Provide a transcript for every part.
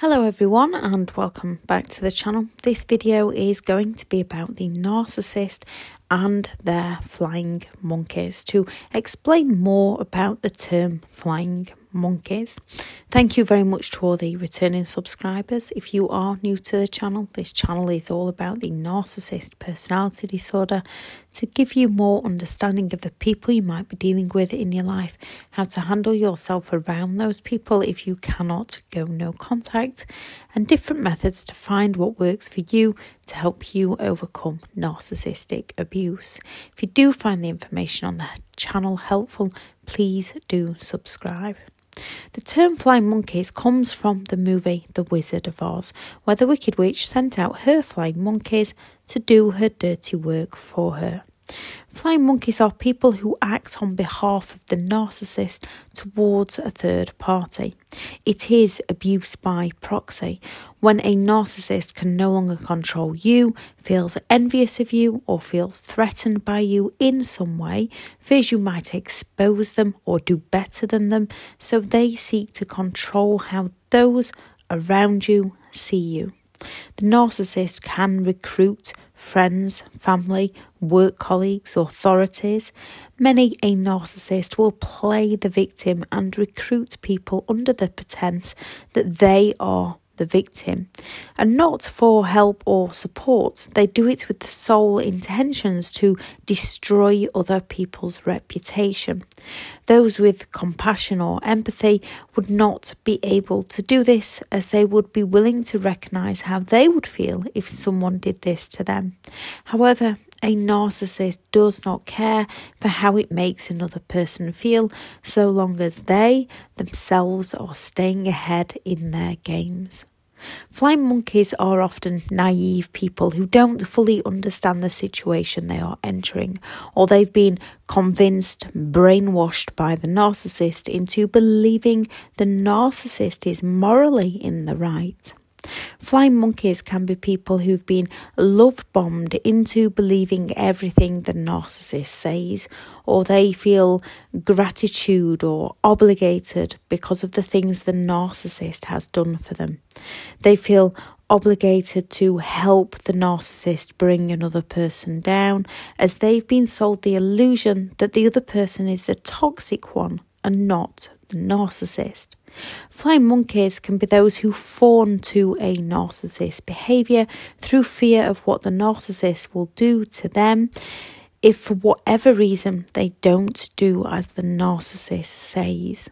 Hello everyone and welcome back to the channel. This video is going to be about the narcissist and their flying monkeys. To explain more about the term flying monkeys, thank you very much to all the returning subscribers. If you are new to the channel, this channel is all about the narcissist personality disorder, to give you more understanding of the people you might be dealing with in your life, how to handle yourself around those people if you cannot go no contact, and different methods to find what works for you to help you overcome narcissistic abuse. If you do find the information on the channel helpful, please do subscribe. The term flying monkeys comes from the movie The Wizard of Oz, where the Wicked Witch sent out her flying monkeys to do her dirty work for her. Flying monkeys are people who act on behalf of the narcissist towards a third party. It is abuse by proxy, when a narcissist can no longer control you, feels envious of you, or feels threatened by you in some way, fears you might expose them or do better than them, so they seek to control how those around you see you. The narcissist can recruit friends, family, work colleagues, authorities. Many a narcissist will play the victim and recruit people under the pretense that they are the victim, and not for help or support. They do it with the sole intentions to destroy other people's reputation. Those with compassion or empathy would not be able to do this, as they would be willing to recognise how they would feel if someone did this to them. However, a narcissist does not care for how it makes another person feel, so long as they themselves are staying ahead in their games. Flying monkeys are often naive people who don't fully understand the situation they are entering, or they've been convinced, brainwashed by the narcissist into believing the narcissist is morally in the right. Flying monkeys can be people who've been love-bombed into believing everything the narcissist says, or they feel gratitude or obligated because of the things the narcissist has done for them. They feel obligated to help the narcissist bring another person down, as they've been sold the illusion that the other person is the toxic one and not the narcissist. Flying monkeys can be those who fawn to a narcissist's behaviour through fear of what the narcissist will do to them if for whatever reason they don't do as the narcissist says.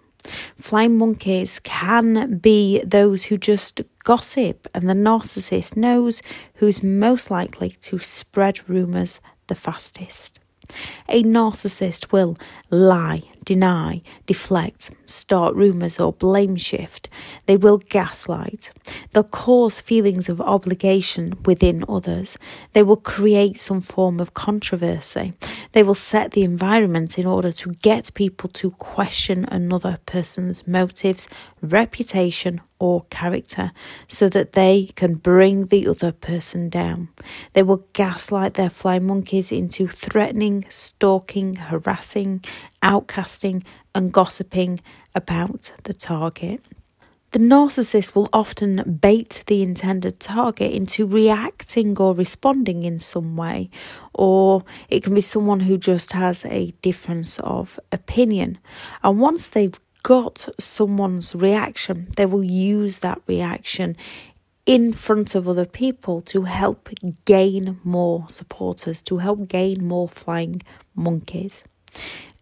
Flying monkeys can be those who just gossip, and the narcissist knows who's most likely to spread rumours the fastest. A narcissist will lie, deny, deflect, start rumours or blame shift. They will gaslight. They'll cause feelings of obligation within others. They will create some form of controversy. They will set the environment in order to get people to question another person's motives, reputation or character, so that they can bring the other person down. They will gaslight their flying monkeys into threatening, stalking, harassing, outcasting and gossiping about the target. The narcissist will often bait the intended target into reacting or responding in some way, or it can be someone who just has a difference of opinion. And once they've got someone's reaction, they will use that reaction in front of other people to help gain more supporters, to help gain more flying monkeys.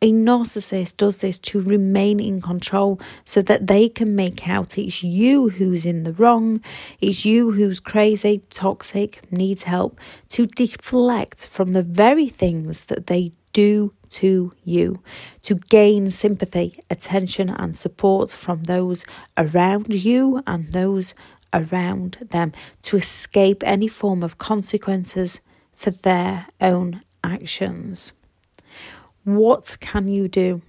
A narcissist does this to remain in control, so that they can make out it's you who's in the wrong, it's you who's crazy, toxic, needs help, to deflect from the very things that they do to you, to gain sympathy, attention and support from those around you and those around them, to escape any form of consequences for their own actions. What can you do?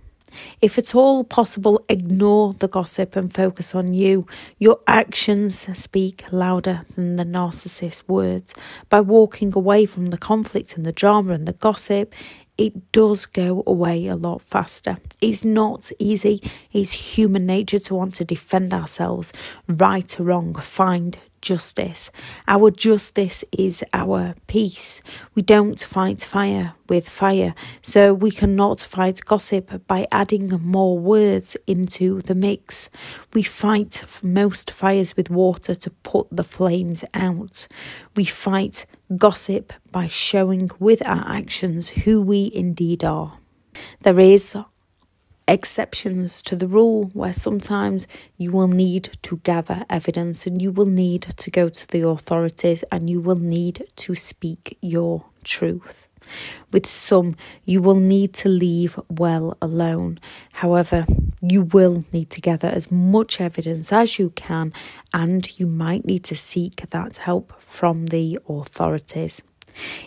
If at all possible, ignore the gossip and focus on you. Your actions speak louder than the narcissist's words. By walking away from the conflict and the drama and the gossip, it does go away a lot faster. It's not easy. It's human nature to want to defend ourselves, right or wrong, find justice. Our justice is our peace. We don't fight fire with fire, so we cannot fight gossip by adding more words into the mix. We fight most fires with water to put the flames out. We fight gossip by showing with our actions who we indeed are. There is exceptions to the rule where sometimes you will need to gather evidence and you will need to go to the authorities and you will need to speak your truth. With some, you will need to leave well alone. However, you will need to gather as much evidence as you can, and you might need to seek that help from the authorities.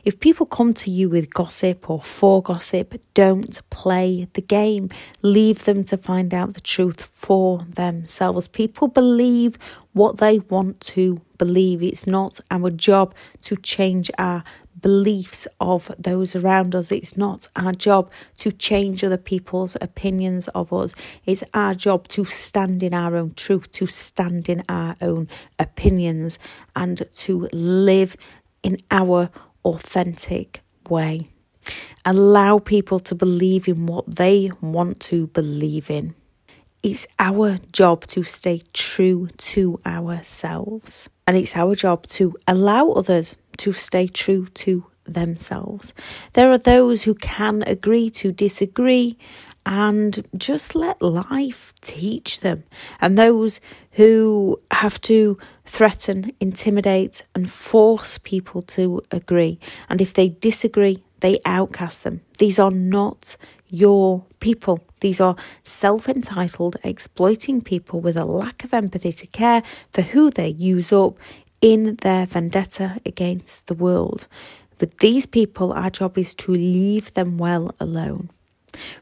If people come to you with gossip or for gossip, don't play the game. Leave them to find out the truth for themselves. People believe what they want to believe. It's not our job to change our beliefs of those around us. It's not our job to change other people's opinions of us. It's our job to stand in our own truth, to stand in our own opinions, and to live in our authentic way. Allow people to believe in what they want to believe in. It's our job to stay true to ourselves, and it's our job to allow others to stay true to themselves. There are those who can agree to disagree and just let life teach them, and those who have to threaten, intimidate and force people to agree, and if they disagree, they outcast them. These are not your people. These are self-entitled, exploiting people with a lack of empathy to care for who they use up in their vendetta against the world. With these people, our job is to leave them well alone.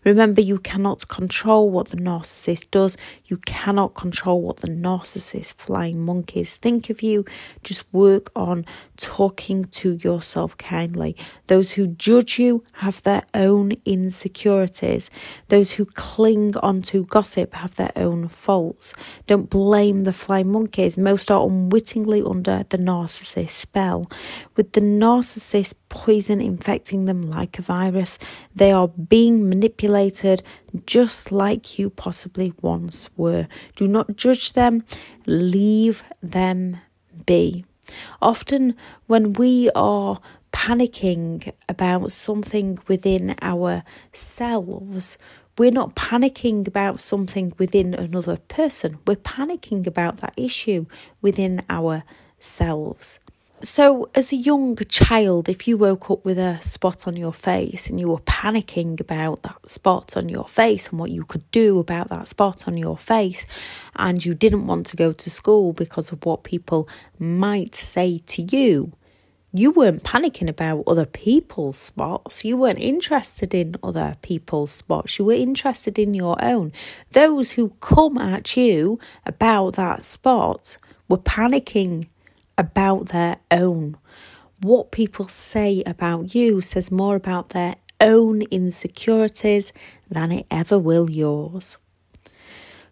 Remember, you cannot control what the narcissist does. You cannot control what the narcissist flying monkeys think of you. Just work on talking to yourself kindly. Those who judge you have their own insecurities. Those who cling onto gossip have their own faults. Don't blame the flying monkeys. Most are unwittingly under the narcissist spell. With the narcissist poison infecting them like a virus, they are being manipulated just like you possibly once were. Do not judge them. Leave them be. Often when we are panicking about something within ourselves, we're not panicking about something within another person. We're panicking about that issue within ourselves. So as a young child, if you woke up with a spot on your face and you were panicking about that spot on your face and what you could do about that spot on your face, and you didn't want to go to school because of what people might say to you, you weren't panicking about other people's spots. You weren't interested in other people's spots. You were interested in your own. Those who come at you about that spot were panicking about their own. What people say about you says more about their own insecurities than it ever will yours.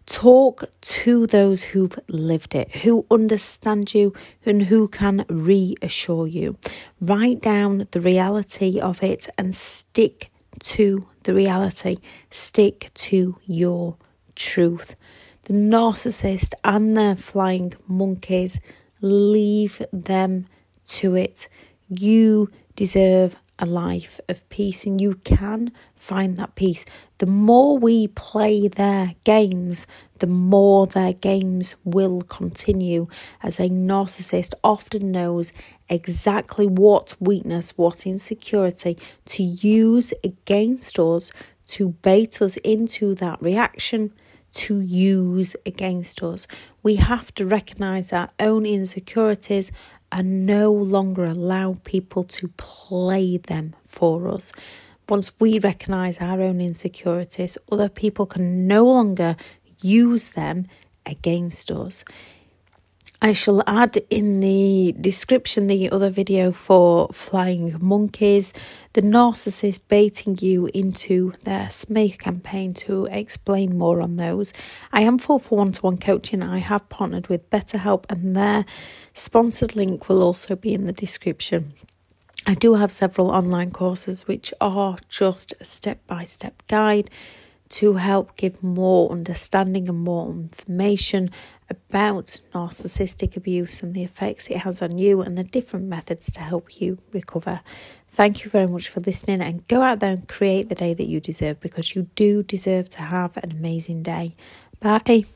Talk to those who've lived it, who understand you and who can reassure you. Write down the reality of it and stick to the reality. Stick to your truth. The narcissist and their flying monkeys, leave them to it. You deserve a life of peace, and you can find that peace. The more we play their games, the more their games will continue, as a narcissist often knows exactly what weakness, what insecurity to use against us, to bait us into that reaction, to use against us. We have to recognise our own insecurities and no longer allow people to play them for us. Once we recognise our own insecurities, other people can no longer use them against us. I shall add in the description the other video for flying monkeys, the narcissist baiting you into their smear campaign, to explain more on those. I am full for one-to-one coaching. I have partnered with BetterHelp, and their sponsored link will also be in the description. I do have several online courses which are just a step-by-step guide to help give more understanding and more information about narcissistic abuse and the effects it has on you, and the different methods to help you recover. Thank you very much for listening, and go out there and create the day that you deserve, because you do deserve to have an amazing day. Bye.